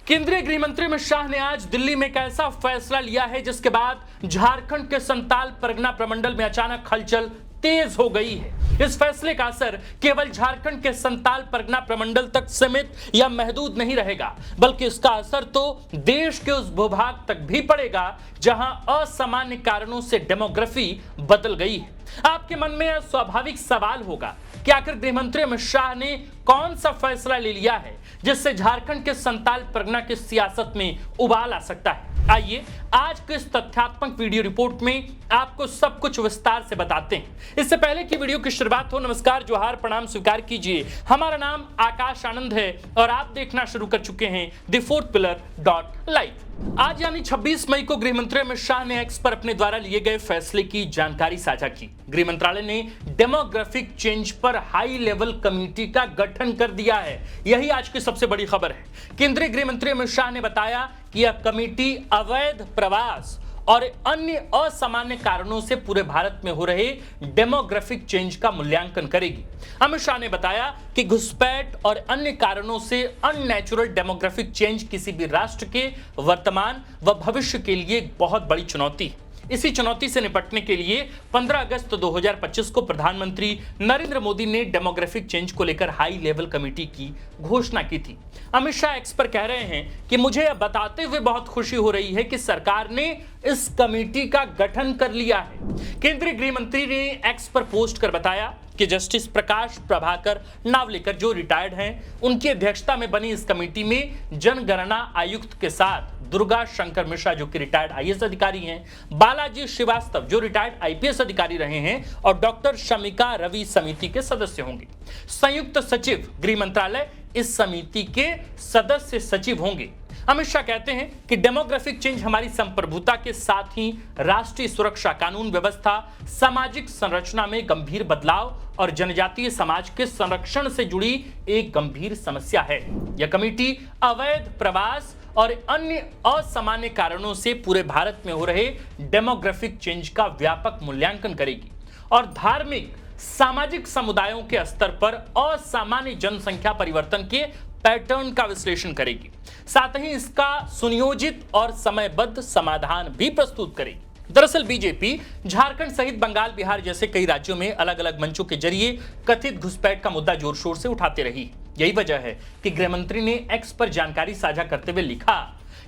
केंद्रीय गृह मंत्री अमित शाह ने आज दिल्ली में एक ऐसा फैसला लिया है जिसके बाद झारखंड के संताल परगना प्रमंडल में अचानक हलचल तेज हो गई है। इस फैसले का असर केवल झारखंड के संताल परगना प्रमंडल तक सीमित या महदूद नहीं रहेगा, बल्कि इसका असर तो देश के उस भूभाग तक भी पड़ेगा जहां असामान्य कारणों से डेमोग्राफी बदल गई है। आपके मन में यह स्वाभाविक सवाल होगा कि आखिर गृह मंत्री अमित शाह ने कौन सा फैसला ले लिया है जिससे झारखंड के संताल परगना की सियासत में उबाल आ सकता है। आइए आज के इस तथ्यात्मक वीडियो रिपोर्ट में आपको सब कुछ विस्तार से बताते हैं। इससे पहले कि वीडियो की शुरुआत हो, नमस्कार, जोहार, प्रणाम स्वीकार कीजिए। हमारा नाम आकाश आनंद है और आप देखना शुरू कर चुके हैं thefourthpillar.live। आज यानी 26 मई को गृह मंत्री अमित शाह ने एक्स पर अपने द्वारा लिए गए फैसले की जानकारी साझा की। गृह मंत्रालय ने डेमोग्राफिक चेंज पर हाई लेवल कमेटी का गठन कर दिया है। यही आज की सबसे बड़ी खबर है। केंद्रीय गृह मंत्री अमित शाह ने बताया कि यह कमेटी अवैध प्रवास और अन्य असामान्य कारणों से पूरे भारत में हो रहे डेमोग्राफिक चेंज का मूल्यांकन करेगी। अमित शाह ने बताया कि घुसपैठ और अन्य कारणों से अननेचुरल डेमोग्राफिक चेंज किसी भी राष्ट्र के वर्तमान व भविष्य के लिए एक बहुत बड़ी चुनौती है। इसी चुनौती से निपटने के लिए 15 अगस्त 2025 को प्रधानमंत्री नरेंद्र मोदी ने डेमोग्राफिक चेंज को लेकर हाई लेवल कमेटी की घोषणा की थी। अमित शाह एक्स पर कह रहे हैं कि मुझे यह बताते हुए बहुत खुशी हो रही है कि सरकार ने इस कमेटी का गठन कर लिया है। केंद्रीय गृह मंत्री ने एक्स पर पोस्ट कर बताया कि जस्टिस प्रकाश प्रभाकर नावलेकर जो रिटायर्ड हैं, उनकी अध्यक्षता में बनी इस कमेटी में जनगणना आयुक्त के साथ दुर्गा शंकर मिश्रा जो कि रिटायर्ड आईएएस अधिकारी हैं, बालाजी श्रीवास्तव जो रिटायर्ड आईपीएस अधिकारी रहे हैं और डॉक्टर शमिका रवि समिति के सदस्य होंगे। संयुक्त सचिव गृह मंत्रालय इस समिति के सदस्य सचिव होंगे। अमित शाह कहते हैं कि डेमोग्राफिक चेंज हमारी संप्रभुता के साथ ही राष्ट्रीय सुरक्षा, कानून व्यवस्था, सामाजिक संरचना में गंभीर बदलाव और जनजातीय समाज के संरक्षण से जुड़ी एक गंभीर समस्या है। यह कमेटी अवैध प्रवास और अन्य असामान्य कारणों से पूरे भारत में हो रहे डेमोग्राफिक चेंज का व्यापक मूल्यांकन करेगी और धार्मिक, सामाजिक समुदायों के स्तर पर असामान्य जनसंख्या परिवर्तन के पैटर्न का विश्लेषण करेगी। साथ ही इसका सुनियोजित और समयबद्ध समाधान भी प्रस्तुत करेगी। दरअसल बीजेपी झारखंड सहित बंगाल, बिहार जैसे कई राज्यों में अलग अलग मंचों के जरिए कथित घुसपैठ का मुद्दा जोर शोर से उठाते रही। यही वजह है कि गृह मंत्री ने एक्स पर जानकारी साझा करते हुए लिखा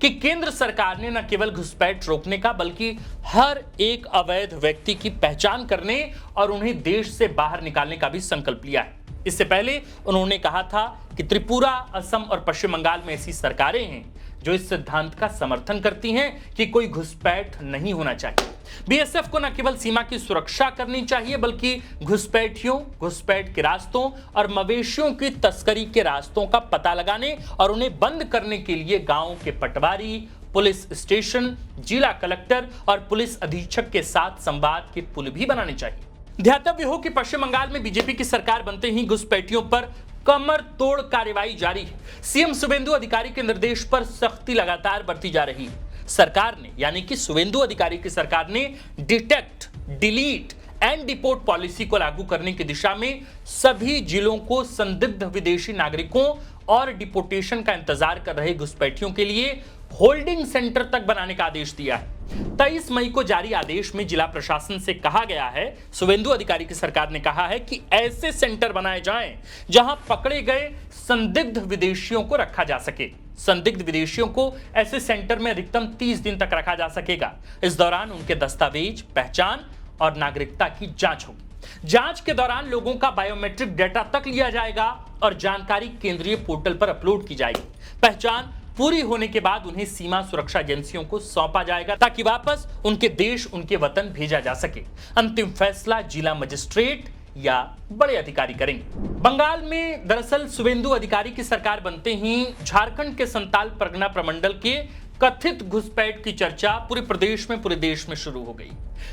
कि केंद्र सरकार ने न केवल घुसपैठ रोकने का बल्कि हर एक अवैध व्यक्ति की पहचान करने और उन्हें देश से बाहर निकालने का भी संकल्प लिया है। इससे पहले उन्होंने कहा था कि त्रिपुरा, असम और पश्चिम बंगाल में ऐसी सरकारें हैं जो इस सिद्धांत का समर्थन करती हैं कि कोई घुसपैठ नहीं होना चाहिए। बीएसएफ को न केवल सीमा की सुरक्षा करनी चाहिए बल्कि घुसपैठियों, घुसपैठ के रास्तों और मवेशियों की तस्करी के रास्तों का पता लगाने और उन्हें बंद करने के लिए गांवों के पटवारी, पुलिस स्टेशन, जिला कलेक्टर और पुलिस अधीक्षक के साथ संवाद के पुल भी बनाने चाहिए। ध्यातव्य हो कि पश्चिम बंगाल में बीजेपी की सरकार बनते ही घुसपैठियों पर कमर तोड़ कार्रवाई जारी है। सीएम शुवेंदु अधिकारी के निर्देश पर सख्ती लगातार बरती जा रही है। सरकार ने यानी कि शुवेंदु अधिकारी की सरकार ने detect, delete and deport policy को लागू करने की दिशा में सभी जिलों को संदिग्ध विदेशी नागरिकों और डिपोर्टेशन का इंतजार कर रहे घुसपैठियों के लिए होल्डिंग सेंटर तक बनाने का आदेश दिया है। 23 मई को जारी आदेश में जिला प्रशासन से कहा गया है, शुवेंदु अधिकारी की सरकार ने कहा है कि ऐसे सेंटर बनाए जाएं जहां पकड़े गए संदिग्ध विदेशियों को रखा जा सके। संदिग्ध विदेशियों को ऐसे सेंटर में अधिकतम 30 दिन तक रखा जा सकेगा। इस दौरान उनके दस्तावेज, पहचान और नागरिकता की जांच होगी। जांच के दौरान लोगों का बायोमेट्रिक डेटा तक लिया जाएगा और जानकारी केंद्रीय पोर्टल पर अपलोड की जाएगी। पहचान पूरी होने के बाद उन्हें सीमा सुरक्षा एजेंसियों को सौंपा जाएगा ताकि वापस उनके देश, उनके वतन भेजा जा सके। अंतिम फैसला जिला मजिस्ट्रेट या बड़े अधिकारी करेंगे। बंगाल में दरअसल शुवेंदु अधिकारी की सरकार बनते ही झारखंड के संताल परगना प्रमंडल के कथित घुसपैठ की चर्चा पूरे देश में शुरू हो गई।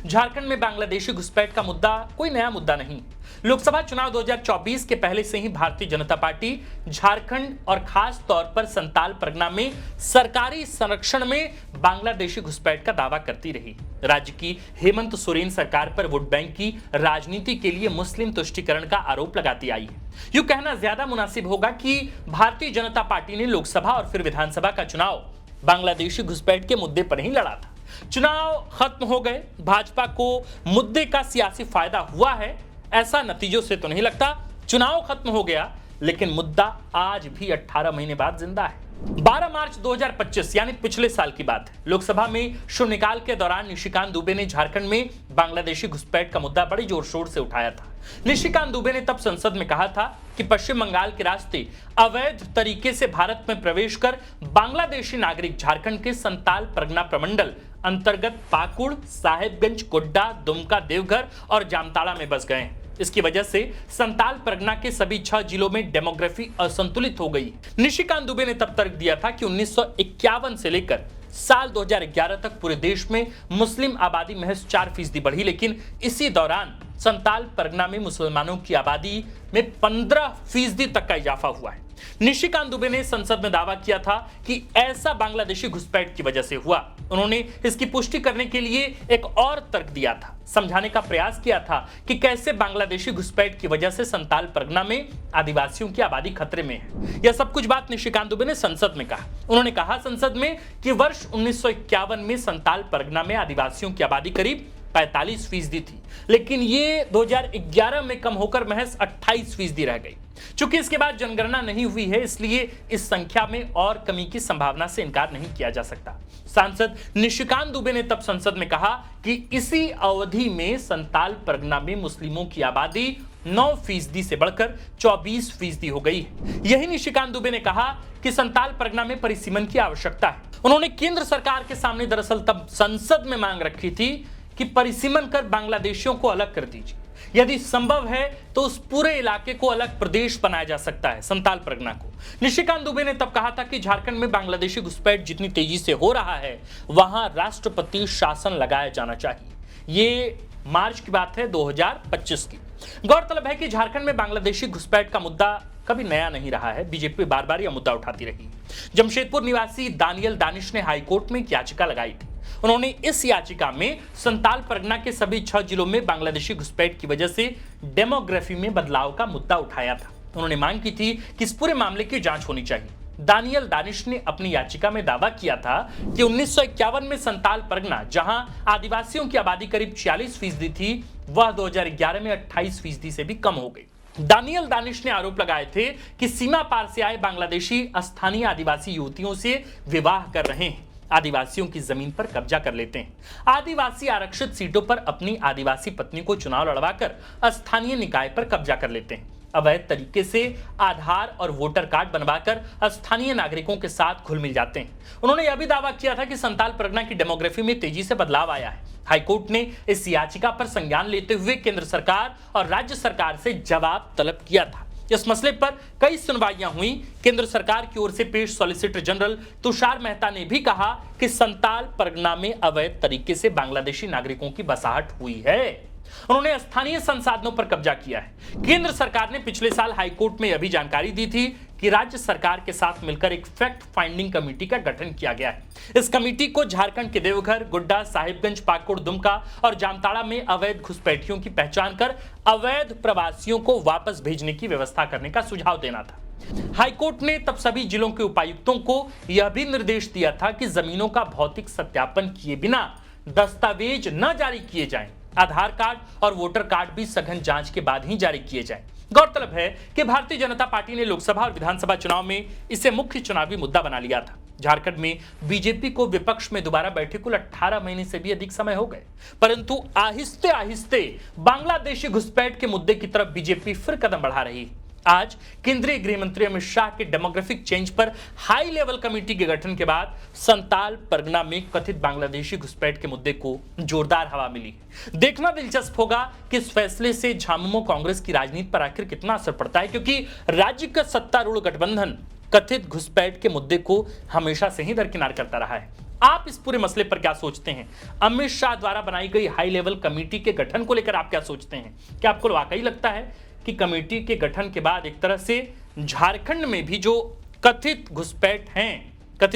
झारखंड में बांग्लादेशी घुसपैठ का मुद्दा कोई नया मुद्दा नहीं। लोकसभा चुनाव 2024 के पहले से ही भारतीय जनता पार्टी झारखंड और खास तौर पर संताल परगना में सरकारी संरक्षण में बांग्लादेशी घुसपैठ का दावा करती रही। राज्य की हेमंत सोरेन सरकार पर वोट बैंक की राजनीति के लिए मुस्लिम तुष्टीकरण का आरोप लगाती आई है। यूं कहना ज्यादा मुनासिब होगा कि भारतीय जनता पार्टी ने लोकसभा और फिर विधानसभा का चुनाव बांग्लादेशी घुसपैठ के मुद्दे पर ही लड़ा था। चुनाव खत्म हो गए, भाजपा को मुद्दे का सियासी फायदा हुआ है ऐसा नतीजों से तो नहीं लगता। चुनाव खत्म हो गया लेकिन मुद्दा आज भी 18 महीने बाद जिंदा है। 12 मार्च 2025 यानी पिछले साल की बात है। लोकसभा में शून्यकाल के दौरान निशिकांत दुबे ने झारखंड में बांग्लादेशी घुसपैठ का मुद्दा बड़ी जोर शोर से उठाया था। निशिकांत दुबे ने तब संसद में कहा था कि पश्चिम बंगाल के रास्ते अवैध तरीके से भारत में प्रवेश कर बांग्लादेशी नागरिक झारखंड के संताल परगना प्रमंडल अंतर्गत पाकुड़, साहेबगंज, गोड्डा, दुमका, देवघर और जामताड़ा में बस गए हैं। इसकी वजह से संताल परगना के सभी 6 जिलों में डेमोग्राफी असंतुलित हो गई। निशिकांत दुबे ने तब तर्क दिया था कि 1951 से लेकर साल 2011 तक पूरे देश में मुस्लिम आबादी महज 4% बढ़ी, लेकिन इसी दौरान संताल परगना में मुसलमानों की आबादी में 15% तक का इजाफा हुआ है। निशिकांत दुबे ने संसद में दावा किया था कि ऐसा बांग्लादेशी घुसपैठ की वजह से हुआ। उन्होंने इसकी पुष्टि करने के लिए एक और तर्क दिया था, समझाने का प्रयास किया था कि कैसे बांग्लादेशी घुसपैठ की वजह से संताल परगना में आदिवासियों की आबादी खतरे में है। यह सब कुछ बात निशिकांत दुबे ने संसद में कहा। उन्होंने कहा संसद में कि वर्ष 1951 में संताल परगना में आदिवासियों की आबादी करीब 45% थी, लेकिन ये 2011 में कम होकर महज 28% रह गई। चूंकि इसके बाद जनगणना नहीं हुई है, इसलिए इस संख्या में और कमी की संभावना से इनकार नहीं किया जा सकता। सांसद निशिकांत दुबे ने तब संसद में कहा कि इसी अवधि में संताल परगना में मुस्लिमों की आबादी 9% से बढ़कर 24% हो गई है। यही निशिकांत दुबे ने कहा कि संताल परगना में परिसीमन की आवश्यकता है। उन्होंने केंद्र सरकार के सामने दरअसल तब संसद में मांग रखी थी कि परिसीमन कर बांग्लादेशियों को अलग कर दीजिए। यदि संभव है तो उस पूरे इलाके को अलग प्रदेश बनाया जा सकता है, संताल परगना को। निशिकांत दुबे ने तब कहा था कि झारखंड में बांग्लादेशी घुसपैठ जितनी तेजी से हो रहा है, वहां राष्ट्रपति शासन लगाया जाना चाहिए। ये मार्च की बात है 2025 की। गौरतलब है कि झारखंड में बांग्लादेशी घुसपैठ का मुद्दा कभी नया नहीं रहा है। बीजेपी बार बार यह मुद्दा उठाती रही। जमशेदपुर निवासी दानियल दानिश ने हाईकोर्ट में एक याचिका लगाई थी। उन्होंने इस याचिका में संताल परगना के सभी 6 जिलों में बांग्लादेशी घुसपैठ की वजह से डेमोग्राफी में बदलाव का मुद्दा उठाया था। उन्होंने मांग की थी कि इस पूरे मामले की जांच होनी चाहिए। दानियल दानिश ने अपनी याचिका में दावा किया था कि 1951 में संताल परगना, जहां आदिवासियों की आबादी करीब 46% थी, वह 2011 में 28% से भी कम हो गई। दानियल दानिश ने आरोप लगाए थे कि सीमा पार से आए बांग्लादेशी स्थानीय आदिवासी युवतियों से विवाह कर रहे हैं, आदिवासियों की जमीन पर कब्जा कर लेते हैं, आदिवासी आरक्षित सीटों पर अपनी आदिवासी पत्नी को चुनाव लड़वाकर स्थानीय निकाय पर कब्जा कर लेते हैं, अवैध तरीके से आधार और वोटर कार्ड बनवाकर स्थानीय नागरिकों के साथ घुल मिल जाते हैं। उन्होंने यह भी दावा किया था कि संताल परगना की डेमोग्राफी में तेजी से बदलाव आया है। हाईकोर्ट ने इस याचिका पर संज्ञान लेते हुए केंद्र सरकार और राज्य सरकार से जवाब तलब किया था। इस मसले पर कई सुनवाइयां हुई। केंद्र सरकार की ओर से पेश सॉलिसिटर जनरल तुषार मेहता ने भी कहा कि संताल परगना में अवैध तरीके से बांग्लादेशी नागरिकों की बसाहट हुई है। उन्होंने स्थानीय संसाधनों पर कब्जा किया है। केंद्र सरकार ने पिछले साल हाईकोर्ट में यह भी जानकारी दी थी कि राज्य सरकार के साथ मिलकर एक फैक्ट फाइंडिंग कमेटी का गठन किया गया है। इस कमेटी को झारखंड के देवघर, गोड्डा, साहिबगंज, पाकुड़, दुमका और जामताड़ा में अवैध घुसपैठियों की पहचान कर अवैध प्रवासियों को वापस भेजने की व्यवस्था करने का सुझाव देना था। हाईकोर्ट ने तब सभी जिलों के उपायुक्तों को यह भी निर्देश दिया था कि जमीनों का भौतिक सत्यापन किए बिना दस्तावेज न जारी किए जाएं, आधार कार्ड और वोटर कार्ड भी सघन जांच के बाद ही जारी किए जाएं। गौरतलब है कि भारतीय जनता पार्टी ने लोकसभा और विधानसभा चुनाव में इसे मुख्य चुनावी मुद्दा बना लिया था। झारखंड में बीजेपी को विपक्ष में दोबारा बैठे कुल 18 महीने से भी अधिक समय हो गए, परंतु आहिस्ते आहिस्ते बांग्लादेशी घुसपैठ के मुद्दे की तरफ बीजेपी फिर कदम बढ़ा रही है। आज केंद्रीय गृह मंत्री अमित शाह के डेमोग्राफिक चेंज पर हाई लेवल कमेटी के गठन के बाद संताल परगना में कथित बांग्लादेशी घुसपैठ के मुद्दे को जोरदार हवा मिली। देखना दिलचस्प होगा कि इस फैसले से झामुमो कांग्रेस की राजनीति पर आखिर कितना असर पड़ता है, क्योंकि राज्य का सत्तारूढ़ गठबंधन कथित घुसपैठ के मुद्दे को हमेशा से ही दरकिनार करता रहा है। आप इस पूरे मसले पर क्या सोचते हैं? अमित शाह द्वारा बनाई गई हाई लेवल कमेटी के गठन को लेकर आप क्या सोचते हैं? क्या आपको वाकई लगता है कि कमेटी के गठन के बाद एक तरह से झारखंड में भी जो कथित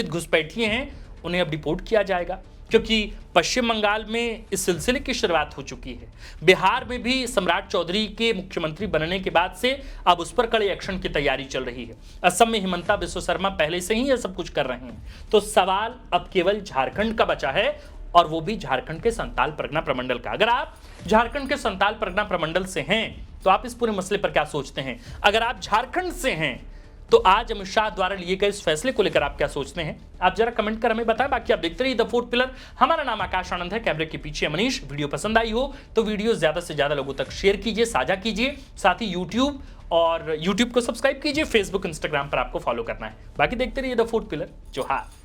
घुसपैठिए हैं उन्हें अब डिपोर्ट किया जाएगा? क्योंकि पश्चिम बंगाल में इस सिलसिले की शुरुआत हो चुकी है, बिहार में भी सम्राट चौधरी के मुख्यमंत्री बनने के बाद से अब उस पर कड़े एक्शन की तैयारी चल रही है, असम में हिमंता बिस्वा शर्मा पहले से ही यह सब कुछ कर रहे हैं। तो सवाल अब केवल झारखंड का बचा है, और वो भी झारखंड के संताल परगना प्रमंडल का। अगर आप झारखंड के संताल परगना प्रमंडल से हैं तो आप इस पूरे मसले पर क्या सोचते हैं? अगर आप झारखंड से हैं तो आज अमित शाह द्वारा लिए गए इस फैसले को लेकर आप क्या सोचते हैं? आप जरा कमेंट कर हमें बताएं। बाकी आप देखते रहिए द फोर्थ पिलर। हमारा नाम आकाश आनंद है, कैमरे के पीछे मनीष। वीडियो पसंद आई हो तो वीडियो ज्यादा से ज्यादा लोगों तक शेयर कीजिए, साझा कीजिए। साथ ही यूट्यूब को सब्सक्राइब कीजिए, फेसबुक इंस्टाग्राम पर आपको फॉलो करना है। बाकी देखते रहिए द फोर्थ पिलर। जोहार।